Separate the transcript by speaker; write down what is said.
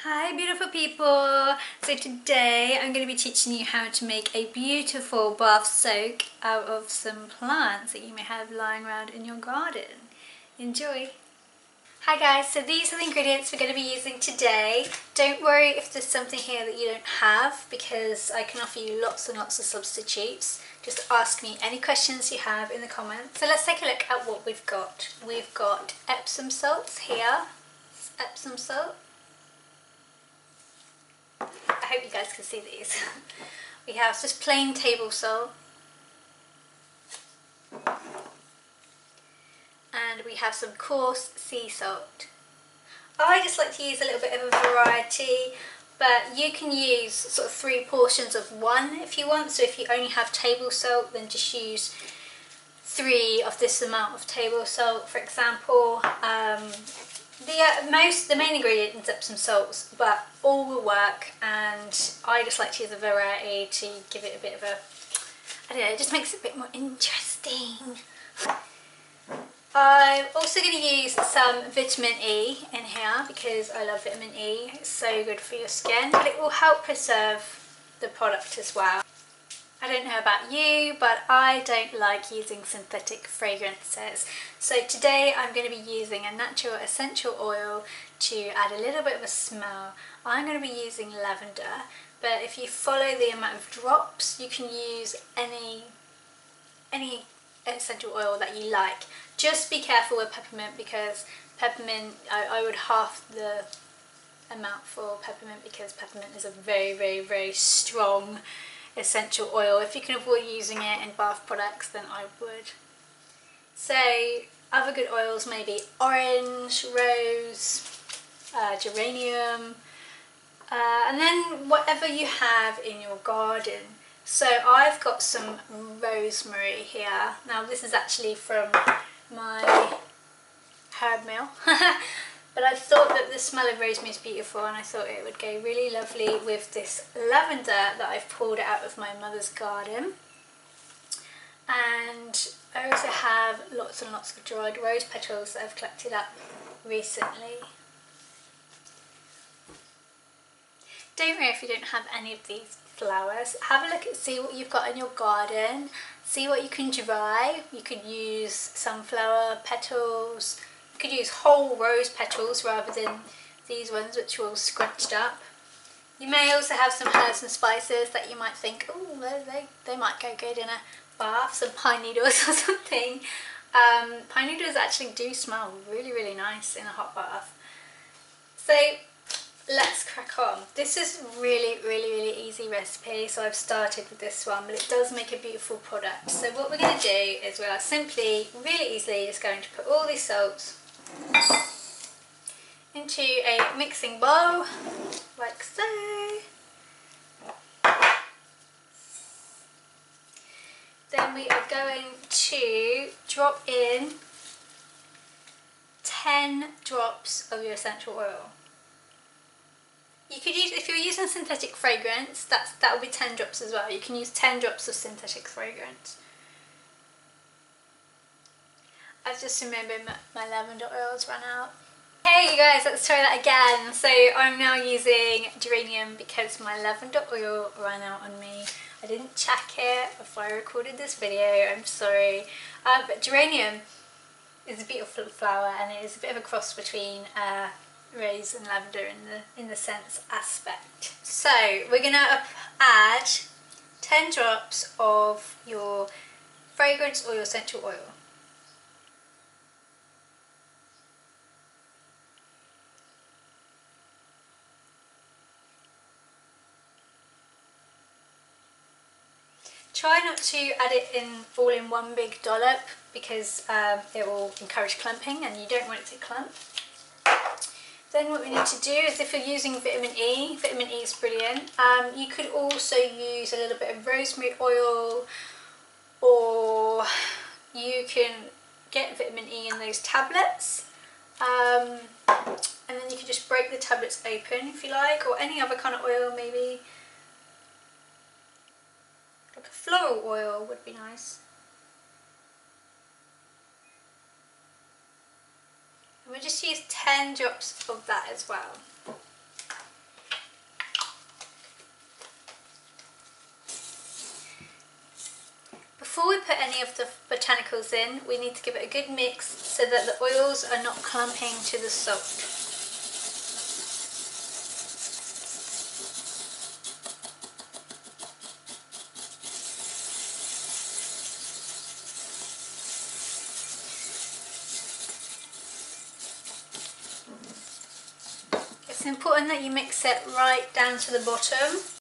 Speaker 1: Hi beautiful people! So today I'm going to be teaching you how to make a beautiful bath soak out of some plants that you may have lying around in your garden. Enjoy! Hi guys, so these are the ingredients we're going to be using today. Don't worry if there's something here that you don't have, because I can offer you lots and lots of substitutes. Just ask me any questions you have in the comments. So let's take a look at what we've got. We've got Epsom salts here. Epsom salt. I hope you guys can see these. We have just plain table salt, and we have some coarse sea salt. I just like to use a little bit of a variety, but you can use sort of 3 portions of one if you want. So if you only have table salt, then just use 3 of this amount of table salt, for example. The main ingredient is Epsom salts, but all will work, and I just like to use a variety to give it a bit of a, I don't know, it just makes it a bit more interesting. I'm also going to use some vitamin E in here because I love vitamin E. It's so good for your skin, but it will help preserve the product as well. I don't know about you, but I don't like using synthetic fragrances. So today I'm going to be using a natural essential oil to add a little bit of a smell. I'm going to be using lavender, but if you follow the amount of drops, you can use any essential oil that you like. Just be careful with peppermint, because peppermint, I would half the amount for peppermint, because peppermint is a very strong essential oil. If you can avoid using it in bath products, then I would. So other good oils, maybe orange, rose, geranium, and then whatever you have in your garden. So I've got some rosemary here. Now this is actually from my herb mill. But I thought that the smell of rosemary is beautiful, and I thought it would go really lovely with this lavender that I've pulled out of my mother's garden. And I also have lots and lots of dried rose petals that I've collected up recently. Don't worry if you don't have any of these flowers. Have a look and see what you've got in your garden. See what you can dry. You could use sunflower petals. You could use whole rose petals rather than these ones which are all scrunched up. You may also have some herbs and spices that you might think, oh, they might go good in a bath, some pine needles or something. Pine needles actually do smell really nice in a hot bath. So let's crack on. This is really easy recipe, so I've started with this one, but it does make a beautiful product. So what we're going to do is we are simply, really easily, just going to put all these salts into a mixing bowl, like so. Then we are going to drop in 10 drops of your essential oil. You could use, if you're using synthetic fragrance, that will be 10 drops as well. You can use 10 drops of synthetic fragrance. I've just remembered my lavender oils ran out. Hey you guys, let's try that again. So I'm now using geranium because my lavender oil ran out on me. I didn't check it before I recorded this video, I'm sorry. But geranium is a beautiful flower, and it is a bit of a cross between rose and lavender in the scent aspect. So we're going to add 10 drops of your fragrance or your essential oil. Try not to add it all in one big dollop, because it will encourage clumping and you don't want it to clump. Then what we need to do is, if you're using vitamin E is brilliant. You could also use a little bit of rosemary oil, or you can get vitamin E in those tablets. And then you can just break the tablets open if you like, or any other kind of oil maybe. Like a floral oil would be nice. And we'll just use 10 drops of that as well. any of the botanicals in, we need to give it a good mix so that the oils are not clumping to the salt. It's important that you mix it right down to the bottom